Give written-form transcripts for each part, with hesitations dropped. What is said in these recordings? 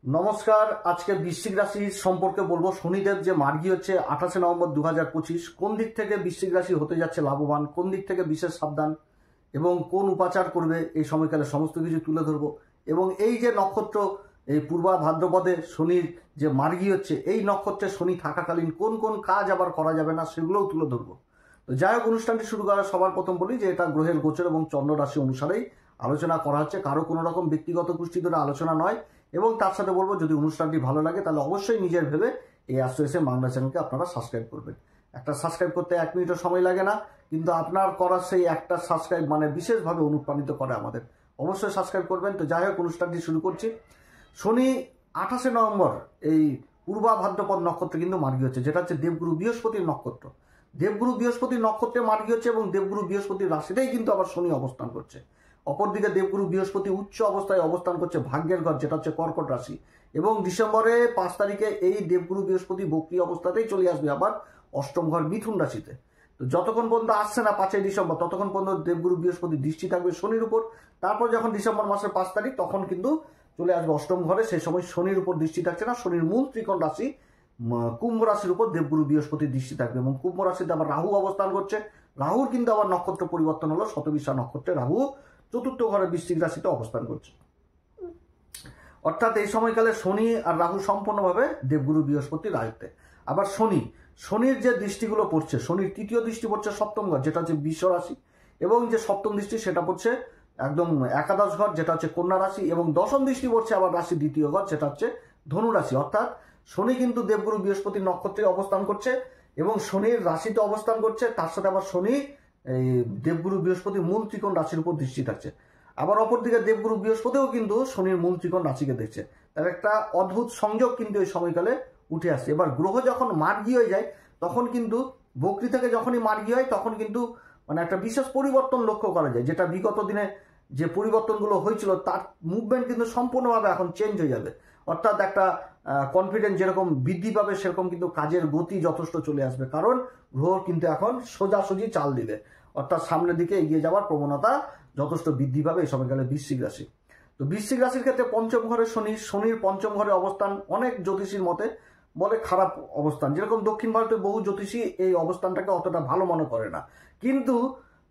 নমস্কার। আজকে বৃশ্চিক রাশি সম্পর্কে বলবো। শনিদেব যে মার্গী হচ্ছে 28 নভেম্বর 2025, কোন দিক থেকে বৃশ্চিক রাশি হতে যাচ্ছে লাভবান, কোন দিক থেকে বিশেষ সাবধান এবং কোন উপাচার করবে এই সময়কালে সমস্ত কিছু তুলে ধরবো। এবং এই যে নক্ষত্র, এই পূর্বা ভাদ্রপদে শনির যে মার্গী হচ্ছে, এই নক্ষত্রে শনি থাকাকালীন কোন কোন কাজ আবার করা যাবে না সেগুলোও তুলে ধরবো। তো যাই হোক, অনুষ্ঠানটি শুরু করার সবার প্রথম বলি যে এটা গ্রহের গোচর এবং চন্দ্র রাশি অনুসারেই আলোচনা করা হচ্ছে, কারো কোনো রকম ব্যক্তিগত পুষ্টি ধরে আলোচনা নয়। এবং তার সাথে বলবো, যদি অনুষ্ঠানটি ভালো লাগে তাহলে অবশ্যই নিজের ভেবে এই অ্যাস্ট্রো বাংলা চ্যানেলকে আপনারা সাবস্ক্রাইব করবেন। একটা সাবস্ক্রাইব করতে 1 মিনিটও সময় লাগে না, কিন্তু আপনার করার সেই একটা সাবস্ক্রাইব মানে বিশেষভাবে অনুপ্রাণিত করে আমাদের। অবশ্যই সাবস্ক্রাইব করবেন। তো যাই হোক, অনুষ্ঠানটি শুরু করছি। শনি 28 নভেম্বর এই পূর্বা ভাদ্রপদ নক্ষত্রে কিন্তু মার্গী হচ্ছে, যেটা হচ্ছে দেবগুরু বৃহস্পতির নক্ষত্র। দেবগুরু বৃহস্পতির নক্ষত্রে মার্গী হচ্ছে এবং দেবগুরু বৃহস্পতির রাশিতেই কিন্তু আবার শনি অবস্থান করছে। অপরদিকে দেবগুরু বৃহস্পতি উচ্চ অবস্থায় অবস্থান করছে ভাগ্যের ঘর, যেটা হচ্ছে কর্কট রাশি। এবং ডিসেম্বরের 5 তারিখে এই দেবগুরু বৃহস্পতি বক্রী অবস্থাতেই চলে আসবে আবার অষ্টম ঘর মিথুন রাশিতে। তো যতক্ষণ পর্যন্ত আসছে না 5 ডিসেম্বর, ততক্ষণ পর্যন্ত দেবগুরু বৃহস্পতির দৃষ্টি থাকবে শনির উপর। তারপর যখন ডিসেম্বর মাসের 5 তারিখ, তখন কিন্তু চলে আসবে অষ্টম ঘরে। সেই সময় শনির উপর দৃষ্টি থাকছে না, শনির মূল ত্রিকোণ রাশি কুম্ভ রাশির উপর দেবগুরু বৃহস্পতির দৃষ্টি থাকবে। এবং কুম্ভ রাশিতে আবার রাহু অবস্থান করছে। রাহুর কিন্তু আবার নক্ষত্র পরিবর্তন হলো, শতবিশা নক্ষত্রে রাহু চতুর্থ ঘরে বৃশ্চিক রাশিতে অবস্থান করছে। অর্থাৎ এই সময়কালে শনি আর রাহু সম্পূর্ণভাবে দেবগুরু বৃহস্পতির আয়ত্তে। আবার শনির যে দৃষ্টিগুলো পড়ছে, শনির তৃতীয় দৃষ্টি পড়ছে সপ্তম ঘর, যেটা হচ্ছে বৃষ রাশি। এবং যে সপ্তম দৃষ্টি সেটা পড়ছে একদম একাদশ ঘর, যেটা হচ্ছে কন্যা রাশি। এবং দশম দৃষ্টি পড়ছে আবার রাশি দ্বিতীয় ঘর, যেটা হচ্ছে ধনু রাশি। অর্থাৎ শনি কিন্তু দেবগুরু বৃহস্পতির নক্ষত্রে অবস্থান করছে এবং শনির রাশিতে অবস্থান করছে। তার সাথে আবার শনি এই দেবগুরু বৃহস্পতির মূল ত্রিকোণ রাশির উপর দৃষ্টি থাকছে। আবার অপরদিকে দেবগুরু বৃহস্পতিও কিন্তু শনির মূল ত্রিকোণ রাশিকে দেখছে। তার একটা অদ্ভুত সংযোগ কিন্তু এই সময়কালে উঠে আসছে। এবার গ্রহ যখন মার্গী হয়ে যায়, তখন কিন্তু বক্রী থেকে যখনই মার্গী হয়, তখন কিন্তু মানে একটা বিশেষ পরিবর্তন লক্ষ্য করা যায়, যেটা বিগত দিনে যে পরিবর্তনগুলো হয়েছিল তার মুভমেন্ট কিন্তু সম্পূর্ণভাবে এখন চেঞ্জ হয়ে যাবে। অর্থাৎ একটা কনফিডেন্স যেরকম বৃদ্ধি পাবে, সেরকম কিন্তু কাজের গতি যথেষ্ট চলে আসবে, কারণ গ্রহ কিন্তু এখন সোজাসুজি চাল দিবে। অর্থাৎ সামনের দিকে এগিয়ে যাওয়ার প্রবণতা যথেষ্ট বৃদ্ধি পাবে এই সময়কালে বৃশ্চিক রাশি। তো বৃশ্চিক রাশির ক্ষেত্রে পঞ্চম ঘরে শনির পঞ্চম ঘরে অবস্থান অনেক জ্যোতিষীর মতে বলে খারাপ অবস্থান। যেরকম দক্ষিণ ভারতের বহু জ্যোতিষী এই অবস্থানটাকে অতটা ভালো মনে করে না, কিন্তু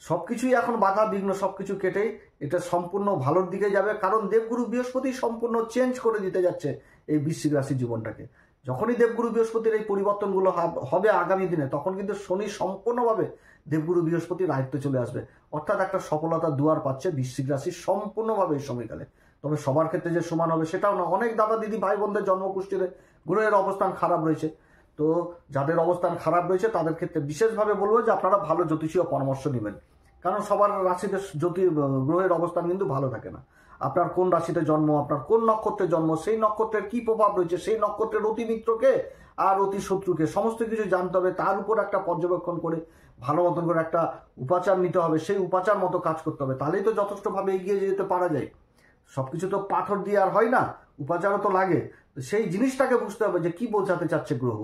সবকিছুই এখন বাধা বিঘ্ন সবকিছু কেটেই এটা সম্পূর্ণ ভালোর দিকে যাবে, কারণ দেবগুরু বৃহস্পতি সম্পূর্ণ চেঞ্জ করে দিতে যাচ্ছে এই বৃশ্চিক রাশির জীবনটাকে। যখনই দেবগুরু বৃহস্পতির এই পরিবর্তনগুলো হবে আগামী দিনে, তখন কিন্তু শনি সম্পূর্ণভাবে দেবগুরু বৃহস্পতির আয়ত্তে চলে আসবে। অর্থাৎ একটা সফলতার দুয়ার পাচ্ছে বৃশ্চিক রাশি সম্পূর্ণভাবে এই সময়কালে। তবে সবার ক্ষেত্রে যে সমান হবে সেটাও না, অনেক দাদা দিদি ভাই বোনদের জন্মকুষ্ঠিতে গ্রহের অবস্থান খারাপ রয়েছে। তো যাদের অবস্থান খারাপ রয়েছে তাদের ক্ষেত্রে বিশেষভাবে বলবো যে আপনারা ভালো জ্যোতিষীয় পরামর্শ নেবেন, কারণ সবার রাশিতে গ্রহের অবস্থান কিন্তু ভালো থাকে না। আপনার কোন রাশিতে জন্ম, আপনার কোন নক্ষত্রে জন্ম, সেই নক্ষত্রের কি প্রভাব রয়েছে, সেই নক্ষত্রের অতি মিত্রকে আর অতি শত্রুকে সমস্ত কিছু জানতে হবে। তার উপর একটা পর্যবেক্ষণ করে ভালো মতন করে একটা উপাচার নিতে হবে, সেই উপাচার মতো কাজ করতে হবে, তাহলেই তো যথেষ্টভাবে এগিয়ে যেতে পারা যায়। সবকিছু তো পাথর দিয়ে আর হয় না, উপাচারও তো লাগে। সেই জিনিসটাকে বুঝতে হবে যে কি বোঝাতে চাচ্ছে গ্রহ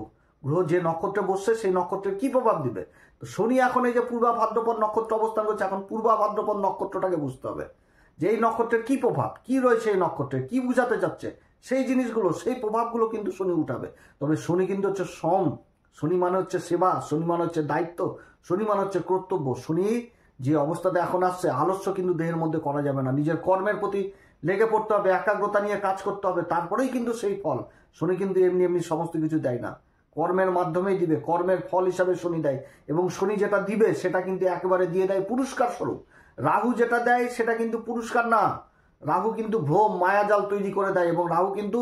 যে নক্ষত্রে বসছে সেই নক্ষত্রের কি প্রভাব দিবে। তো শনি এখন এই যে পূর্বা ভাদ্রপদ নক্ষত্র অবস্থান করছে, এখন পূর্বা ভাদ্রপদ নক্ষত্রটাকে বুঝতে হবে যে এই নক্ষত্রের কি প্রভাব, কি রয়েছে এই নক্ষত্রের, কি বুঝাতে চাচ্ছে, সেই জিনিসগুলো সেই প্রভাবগুলো কিন্তু শনি উঠাবে। তবে শনি কিন্তু হচ্ছে শনি মানে হচ্ছে সেবা, শনি মানে হচ্ছে দায়িত্ব, শনি মানে হচ্ছে কর্তব্য। শনি যে অবস্থাতে এখন আসছে, আলস্য কিন্তু দেহের মধ্যে করা যাবে না, নিজের কর্মের প্রতি লেগে পড়তে হবে, একাগ্রতা নিয়ে কাজ করতে হবে, তারপরেই কিন্তু সেই ফল। শনি কিন্তু এমনি এমনি সমস্ত কিছু দেয় না, কর্মের মাধ্যমেই দিবে, কর্মের ফল হিসাবে শনি দেয়। এবং শনি যেটা দিবে সেটা কিন্তু একেবারে দিয়ে দেয় পুরস্কার স্বরূপ। রাহু যেটা দেয় সেটা কিন্তু পুরস্কার না, রাহু কিন্তু ভ্রম মায়াজাল তৈরি করে দেয় এবং রাহু কিন্তু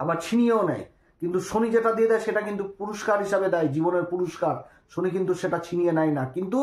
আবার ছিনিয়েও নেয়। কিন্তু শনি যেটা দিয়ে দেয় সেটা কিন্তু পুরস্কার হিসাবে দেয়, জীবনের পুরস্কার। শনি কিন্তু সেটা ছিনিয়ে নেয় না, কিন্তু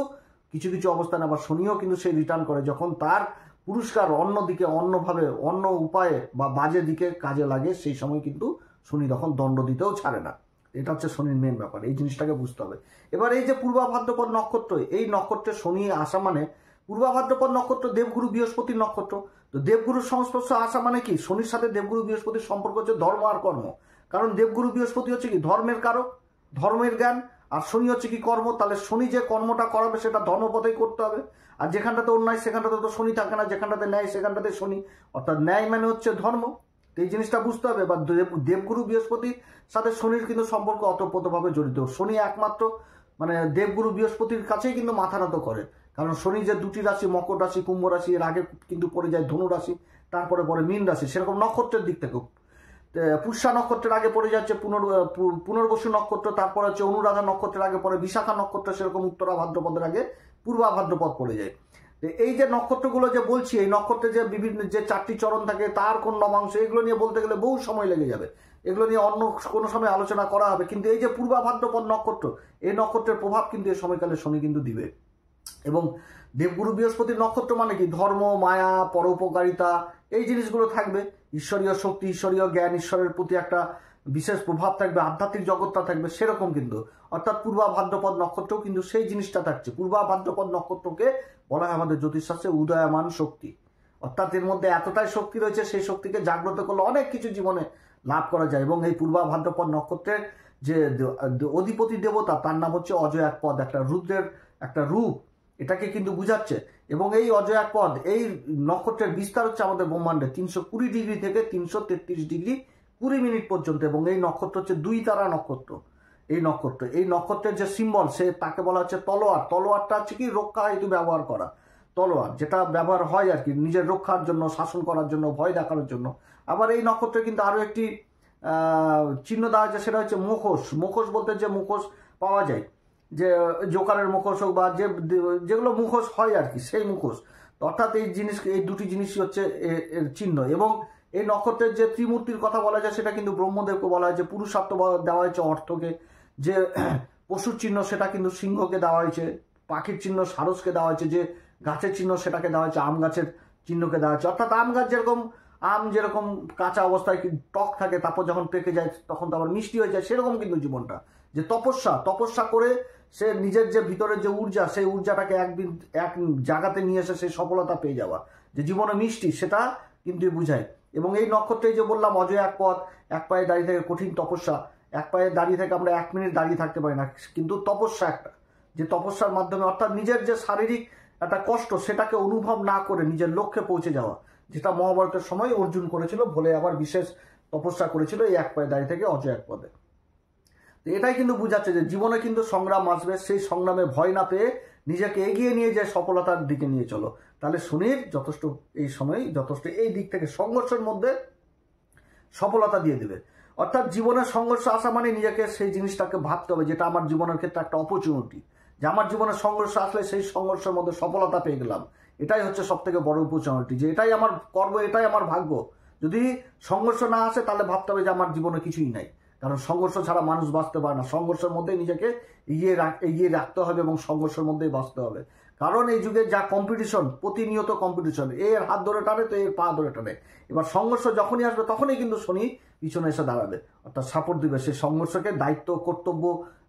কিছু কিছু অবস্থানে আবার শনিও কিন্তু সেই রিটার্ন করে, যখন তার পুরস্কার অন্যদিকে অন্যভাবে অন্য উপায়ে বা বাজে দিকে কাজে লাগে, সেই সময় কিন্তু শনি তখন দণ্ড দিতেও ছাড়ে না। এটা হচ্ছে শনির মেন ব্যাপার, এই জিনিসটাকে বুঝতে হবে। এবার এই যে পূর্বা ভাদ্রপদ নক্ষত্র, এই নক্ষত্রে শনি আসা মানে, পূর্বা ভাদ্রপদ নক্ষত্র দেবগুরু বৃহস্পতির নক্ষত্র। তো দেবগুরুর সংস্পর্শ আসা মানে কি, শনির সাথে দেবগুরু বৃহস্পতির সম্পর্ক হচ্ছে ধর্ম আর কর্ম। কারণ দেবগুরু বৃহস্পতি হচ্ছে কি ধর্মের কারক, ধর্মের জ্ঞান, আর শনি হচ্ছে কি কর্ম। তাহলে শনি যে কর্মটা করাবে সেটা ধর্মপথেই করতে হবে। আর যেখানটাতে অন্যায় সেখানটাতে তো শনি থাকে না, যেখানটাতে ন্যায় সেখানটাতে শনি। অর্থাৎ ন্যায় মানে হচ্ছে ধর্ম, তো এই জিনিসটা বুঝতে হবে। বা দেবগুরু বৃহস্পতির সাথে শনির কিন্তু সম্পর্ক অতপ্রতভাবে জড়িত। শনি একমাত্র মানে দেবগুরু বৃহস্পতির কাছেই কিন্তু মাথা নত করে, কারণ শনি যে দুটি রাশি মকর রাশি কুম্ভ রাশি, এর আগে কিন্তু পড়ে যায় ধনু রাশি, তারপরে পরে মীন রাশি। সেরকম নক্ষত্রের দিক থেকেও পুষ্যা নক্ষত্রের আগে পড়ে যাচ্ছে পুনর্বসু নক্ষত্র, তারপরে হচ্ছে অনুরাধা নক্ষত্রের আগে পরে বিশাখা নক্ষত্র, সেরকম উত্তরা ভাদ্রপদের আগে পূর্বা ভাদ্রপদ পড়ে যায়। এই যে নক্ষত্রগুলো যে বলছি, এই নক্ষত্রে যে বিভিন্ন যে 4টি চরণ থাকে, তার কোন নবাংশ, এগুলো নিয়ে বলতে গেলে বহু সময় লেগে যাবে। এগুলো নিয়ে অন্য কোনো সময় আলোচনা করা হবে। কিন্তু এই যে পূর্বা ভাদ্রপদ নক্ষত্র, এই নক্ষত্রের প্রভাব কিন্তু এই সময়কালে শনি কিন্তু দিবে। এবং দেবগুরু বৃহস্পতির নক্ষত্র মানে কি, ধর্ম, মায়া, পরোপকারিতা, এই জিনিসগুলো থাকবে। ঈশ্বরীয় শক্তি, ঈশ্বরীয় জ্ঞান, ঈশ্বরের প্রতি একটা বিশেষ প্রভাব থাকবে, আধ্যাত্মিক জগৎটা থাকবে, সেরকম কিন্তু। অর্থাৎ পূর্বা ভাদ্রপদ নক্ষত্রও কিন্তু সেই জিনিসটা থাকছে। পূর্বা ভাদ্রপদ নক্ষত্রকে বলা হয় আমাদের জ্যোতিষশাস্ত্রে উদয়মান শক্তি। অর্থাৎ এর মধ্যে এতটাই শক্তি রয়েছে, সেই শক্তিকে জাগ্রত করলে অনেক কিছু জীবনে লাভ করা যায়। এবং এই পূর্বা ভাদ্রপদ নক্ষত্রের যে অধিপতি দেবতা, তার নাম হচ্ছে অজয় এক পদ, একটা রুদ্রের একটা রূপ, এটাকে কিন্তু বুঝাচ্ছে। এবং এই অজয় এক পদ, এই নক্ষত্রের বিস্তার হচ্ছে আমাদের ব্রহ্মাণ্ডে 320 ডিগ্রি থেকে 333 ডিগ্রি 20 মিনিট পর্যন্ত। এবং এই নক্ষত্র হচ্ছে 2 তারা নক্ষত্র। এই নক্ষত্রের যে সিম্বল, সে তাকে বলা হচ্ছে তলোয়ার। তলোয়ারটা হচ্ছে কি, রক্ষা হেতু ব্যবহার করা তলোয়ার, যেটা ব্যবহার হয় আর কি নিজের রক্ষার জন্য, শাসন করার জন্য, ভয় দেখানোর জন্য। আবার এই নক্ষত্রে কিন্তু আরো একটি চিহ্ন দেওয়া হয়েছে, সেটা হচ্ছে মুখোশ। মুখোশ বলতে যে মুখোশ পাওয়া যায়, যে জোকারের মুখোশ হোক বা যেগুলো মুখোশ হয় আর কি, সেই মুখোশ। অর্থাৎ এই দুটি জিনিসই হচ্ছে এর চিহ্ন। এবং এই নক্ষত্রের যে ত্রিমূর্তির কথা বলা যায়, সেটা কিন্তু ব্রহ্মদেবকে বলা হয়েছে। পুরুষার্থ দেওয়া হয়েছে অর্থকে, যে পশুর চিহ্ন সেটা কিন্তু সিংহকে দেওয়া হয়েছে, পাখির চিহ্ন সারসকে দেওয়া হয়েছে, যে গাছের চিহ্ন সেটাকে দেওয়া হয়েছে আম গাছের চিহ্নকে দেওয়া হয়েছে। অর্থাৎ আম যেরকম কাঁচা অবস্থায় টক থাকে, তারপর যখন পেকে যায় তখন তো আবার মিষ্টি হয়ে যায়, সেরকম কিন্তু জীবনটা। যে তপস্যা করে সে নিজের যে ভিতরের যে ঊর্জা, সেই ঊর্জাটাকে এক জায়গাতে নিয়ে এসে সেই সফলতা পেয়ে যাওয়া, যে জীবনে মিষ্টি, সেটা কিন্তু বুঝায়। এবং এই নক্ষত্রে যে বললাম অজয় এক পদ, এক পায়ে দাঁড়িয়ে থেকে কঠিন তপস্যা, এক পায়ে দাঁড়িয়ে থেকে আমরা 1 মিনিট দাঁড়িয়ে থাকতে পারি না, কিন্তু তপস্যা একটা, যে তপস্যার মাধ্যমে অর্থাৎ নিজের যে শারীরিক একটা কষ্ট, সেটাকে অনুভব না করে নিজের লক্ষ্যে পৌঁছে যাওয়া, যেটা মহাভারতের সময় অর্জুন করেছিল, বলে আবার বিশেষ তপস্যা করেছিল এই 1 পায়ে দাঁড়িয়ে থেকে অজয় এক পদে। এটাই কিন্তু বুঝাচ্ছে যে জীবনে কিন্তু সংগ্রাম আসবে, সেই সংগ্রামে ভয় না পেয়ে নিজেকে এগিয়ে নিয়ে যায় সফলতার দিকে নিয়ে চলো। তাহলে শনির যথেষ্ট এই সময় যথেষ্ট এই দিক থেকে সংঘর্ষের মধ্যে সফলতা দিয়ে দেবে। অর্থাৎ জীবনের সংঘর্ষ আসা মানে নিজেকে সেই জিনিসটাকে ভাবতে হবে, যেটা আমার জীবনের ক্ষেত্রে একটা অপরচুনিটি, যে আমার জীবনে সংঘর্ষ আসলে সেই সংঘর্ষের মধ্যে সফলতা পেয়ে গেলাম। এটাই হচ্ছে সব থেকে বড় অপরচুনিটি, যে এটাই আমার কর্ম, এটাই আমার ভাগ্য। যদি সংঘর্ষ না আসে তাহলে ভাবতে হবে যে আমার জীবনে কিছুই নাই, কারণ সংঘর্ষ ছাড়া মানুষ বাঁচতে পারে না। সংঘর্ষের মধ্যে নিজেকে এগিয়ে রাখতে হবে এবং সংঘর্ষের মধ্যেই বাঁচতে হবে। কারণ এই যুগে যা কম্পিটিশন, প্রতিনিয়ত কম্পিটিশন, এর হাত ধরে টানে তো এর পা ধরে টানে। এবার সংঘর্ষ যখনই আসবে তখনই কিন্তু শনি পিছনে এসে দাঁড়াবে, অর্থাৎ সাপোর্ট দিবে। সেই সংঘর্ষকে দায়িত্ব কর্তব্য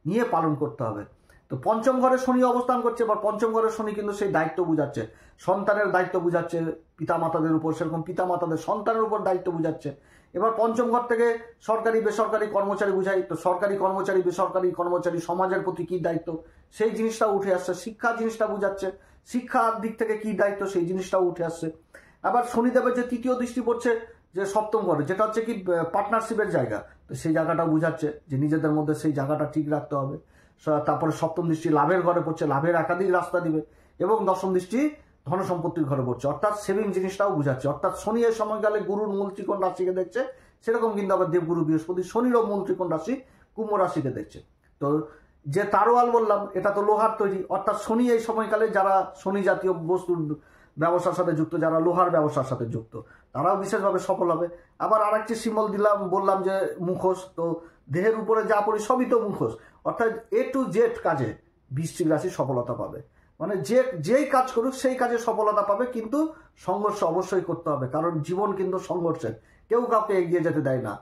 নিয়ে পালন করতে হবে। তো পঞ্চম ঘরে শনি অবস্থান করছে, এবার পঞ্চম ঘরের শনি কিন্তু সেই দায়িত্ব বুঝাচ্ছে, সন্তানের দায়িত্ব বুঝাচ্ছে পিতামাতাদের উপর, সেরকম পিতামাতাদের সন্তানের উপর দায়িত্ব বুঝাচ্ছে। এবার পঞ্চম ঘর থেকে সরকারি বেসরকারি কর্মচারী বুঝাই, তো সরকারি কর্মচারী বেসরকারি কর্মচারী সমাজের প্রতি কি দায়িত্ব, সেই জিনিসটা উঠে আসছে। শিক্ষা জিনিসটা বুঝাচ্ছে, শিক্ষার দিক থেকে কি দায়িত্ব, সেই জিনিসটাও উঠে আসছে। আবার শনিদেবের যে তৃতীয় দৃষ্টি পড়ছে যে সপ্তম ঘরে, যেটা হচ্ছে কি পার্টনারশিপের জায়গা, তো সেই জায়গাটাও বুঝাচ্ছে যে নিজেদের মধ্যে সেই জায়গাটা ঠিক রাখতে হবে। তারপরে সপ্তম দৃষ্টি লাভের ঘরে পড়ছে, লাভের একাধিক রাস্তা দিবে। এবং দশম দৃষ্টি ধন সম্পত্তির ঘরে পড়ছে, অর্থাৎ সেভিং জিনিসটাও বুঝাচ্ছে। অর্থাৎ শনি এর সময়কালে গুরুর মূল ত্রিকোণ রাশিকে দেখছে, সেরকম কিন্তু আবার দেবগুরু বৃহস্পতি শনিরও মূল ত্রিকোণ রাশি কুম্ভ রাশিকে দেখছে। তো যে তারোয়াল বললাম, এটা তো লোহার তৈরি, অর্থাৎ শনি এই সময়কালে যারা শনি জাতীয় বস্তুর ব্যবসার সাথে যুক্ত, যারা লোহার ব্যবসার সাথে যুক্ত, তারাও বিশেষভাবে সফল হবে। আবার আরেকটি সিম্বল বললাম যে মুখোশ, তো দেহের উপরে যা পড়ি সবই তো মুখোশ। অর্থাৎ A to Z কাজে বৃশ্চিক রাশি সফলতা পাবে, মানে যেই কাজ করুক সেই কাজে সফলতা পাবে, কিন্তু সংঘর্ষ অবশ্যই করতে হবে, কারণ জীবন কিন্তু সংঘর্ষের, কেউ কাউকে এগিয়ে যেতে দেয় না।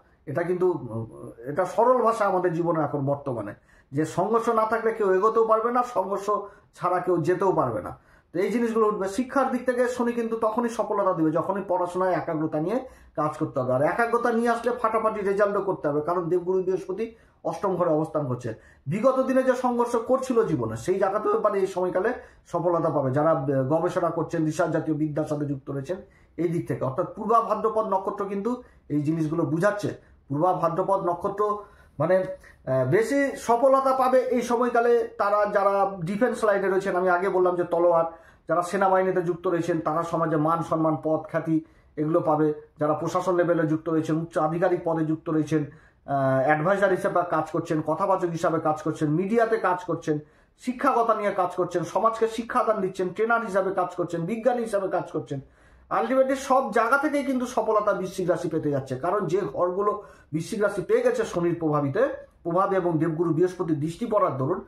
এটা সরল ভাষা আমাদের জীবনে এখন বর্তমানে, যে সংঘর্ষ না থাকলে কেউ এগোতেও পারবে না, সংঘর্ষ ছাড়া কেউ যেতেও পারবে না। তো এই জিনিসগুলো উঠবে। শিক্ষার দিক থেকে শনি কিন্তু তখনই সফলতা দিবে যখনই পড়াশোনায় একাগ্রতা নিয়ে কাজ করতে হবে। আর একাগ্রতা নিয়ে আসলে ফাটাফাটি রেজাল্টও করতে হবে, কারণ দেবগুরু বৃহস্পতি অষ্টম ঘরে অবস্থান করছে। বিগত দিনে যে সংঘর্ষ করছিল জীবনে, সেই জায়গাতেও এবার এই সময়কালে সফলতা পাবে যারা গবেষণা করছেন, রিসার্চ জাতীয় বিদ্যার সাথে যুক্ত রয়েছেন এই দিক থেকে। অর্থাৎ পূর্বা ভাদ্রপদ নক্ষত্র কিন্তু এই জিনিসগুলো বুঝাচ্ছে। পূর্বা ভাদ্রপদ নক্ষত্র মানে বেশি সফলতা পাবে এই সময়কালে তারা যারা ডিফেন্স লাইনে রয়েছেন। আমি আগে বললাম যে তলোয়ার, যারা সেনাবাহিনীতে যুক্ত রয়েছেন তারা সমাজে মান সম্মান পদ খ্যাতি এগুলো পাবে। যারা প্রশাসন লেভেলে যুক্ত রয়েছেন, উচ্চ আধিকারিক পদে যুক্ত রয়েছেন, অ্যাডভাইজার হিসেবে কাজ করছেন, কথাবাচক হিসাবে কাজ করছেন, মিডিয়াতে কাজ করছেন, শিক্ষাগত নিয়ে কাজ করছেন, সমাজকে শিক্ষাদান দিচ্ছেন, ট্রেনার হিসাবে কাজ করছেন, বিজ্ঞানী হিসাবে কাজ করছেন, আলটিমেটলি সব জায়গা থেকেই কিন্তু সফলতা বৃশ্চিক রাশি পেতে যাচ্ছে। কারণ যে ঘরগুলো বৃশ্চিক রাশি পেয়ে গেছে শনির প্রভাবে এবং দেবগুরু বৃহস্পতির দৃষ্টি পড়ার দরুন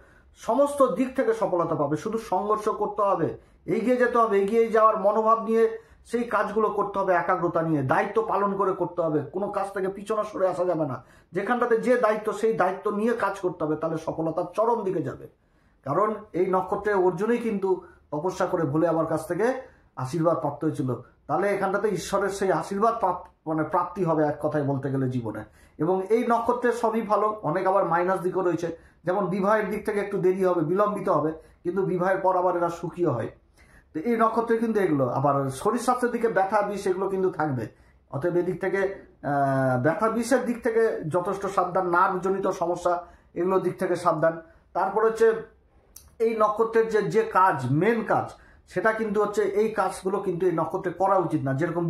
সমস্ত দিক থেকে সফলতা পাবে। শুধু সংঘর্ষ করতে হবে, এগিয়ে যেতে হবে, এগিয়ে যাওয়ার মনোভাব নিয়ে সেই কাজগুলো করতে হবে, একাগ্রতা নিয়ে দায়িত্ব পালন করে করতে হবে। কোনো কাজ থেকে পিছনে সরে আসা যাবে না। যেখানটাতে যে দায়িত্ব সেই দায়িত্ব নিয়ে কাজ করতে হবে, তাহলে সফলতার চরম দিকে যাবে। কারণ এই নক্ষত্রে অর্জুনই কিন্তু তপস্যা করে ভোলে আমার কাছ থেকে আশীর্বাদ প্রাপ্ত হয়েছিল। তাহলে এখানটাতে ঈশ্বরের সেই আশীর্বাদ প্রাপ্তি হবে এক কথায় বলতে গেলে জীবনে। এবং এই নক্ষত্রের সবই ভালো, অনেক আবার মাইনাস দিকও রয়েছে। যেমন বিবাহের দিক থেকে একটু দেরি হবে, বিলম্বিত হবে, কিন্তু বিবাহের পর আবার এরা সুখীও হয়। তো এই নক্ষত্রে কিন্তু এগুলো আবার শরীর স্বাস্থ্যের দিকে ব্যথা বিষ এগুলো কিন্তু থাকবে। অতএব এদিক থেকে ব্যথা বিষের দিক থেকে যথেষ্ট সাবধান, নার্ভজনিত সমস্যা এগুলোর দিক থেকে সাবধান। তারপর হচ্ছে এই নক্ষত্রের যে কাজ, মেন কাজ, সেটা কিন্তু হচ্ছে এই কাজগুলো কিন্তু এই নক্ষত্রে করা উচিত না। যেরকম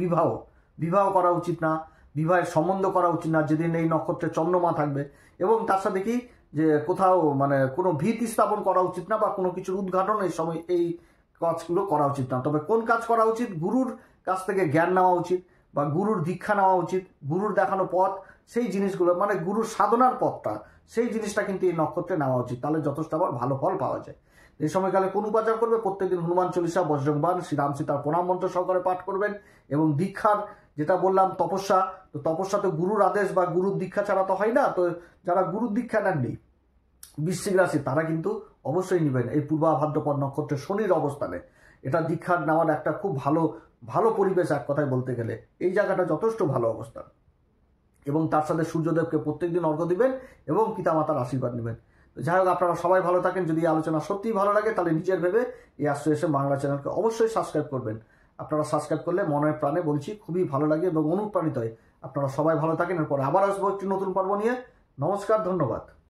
বিবাহ করা উচিত না, বিবাহের সম্বন্ধ করা উচিত না যেদিন এই নক্ষত্রে চন্দ্রমা থাকবে। এবং তার সাথে কি যে কোথাও মানে কোনো ভিত স্থাপন করা উচিত না বা কোনো কিছুর উদ্ঘাটন এই সময় এই কাজগুলো করা উচিত না। তবে কোন কাজ করা উচিত? গুরুর কাছ থেকে জ্ঞান নেওয়া উচিত বা গুরুর দীক্ষা নেওয়া উচিত, গুরুর দেখানো পথ, সেই জিনিসগুলো মানে গুরুর সাধনার পথটা, সেই জিনিসটা কিন্তু এই নক্ষত্রে নেওয়া উচিত। তাহলে যথেষ্ট আবার ভালো ফল পাওয়া যায়। এই সময়কালে কোন উপাচার করবে? প্রত্যেকদিন হনুমান চল্লিশা, বজ্রংবাণ, শ্রীরাম সীতার প্রণাম মন্ত্র সহকারে পাঠ করবেন। এবং দীক্ষার যেটা বললাম তপস্যা, তো তপস্যা তো গুরুর আদেশ বা গুরুর দীক্ষা ছাড়া তো হয় না। তো যারা গুরুর দীক্ষা নেননি বৃশ্চিক রাশি তারা কিন্তু অবশ্যই নেবেন এই পূর্বা ভাদ্রপদ নক্ষত্রে শনির অবস্থানে। এটা দীক্ষা নেওয়ার একটা খুব ভালো পরিবেশ এক কথায় বলতে গেলে। এই জায়গাটা যথেষ্ট ভালো অবস্থান। এবং তার সাথে সূর্যদেবকে প্রত্যেকদিন অর্ঘ্য দিবেন এবং পিতামাতার আশীর্বাদ নেবেন। যাই হোক, আপনারা সবাই ভালো থাকেন। যদি আলোচনা সত্যিই ভালো লাগে তাহলে নিজের ভেবে এই অ্যাস্ট্রো বাংলা চ্যানেলকে অবশ্যই সাবস্ক্রাইব করবেন। আপনারা সাবস্ক্রাইব করলে মনের প্রাণে বলছি খুবই ভালো লাগে এবং অনুপ্রাণিত হয়। আপনারা সবাই ভালো থাকেন। এরপর আবার আসবো একটি নতুন পর্ব নিয়ে। নমস্কার, ধন্যবাদ।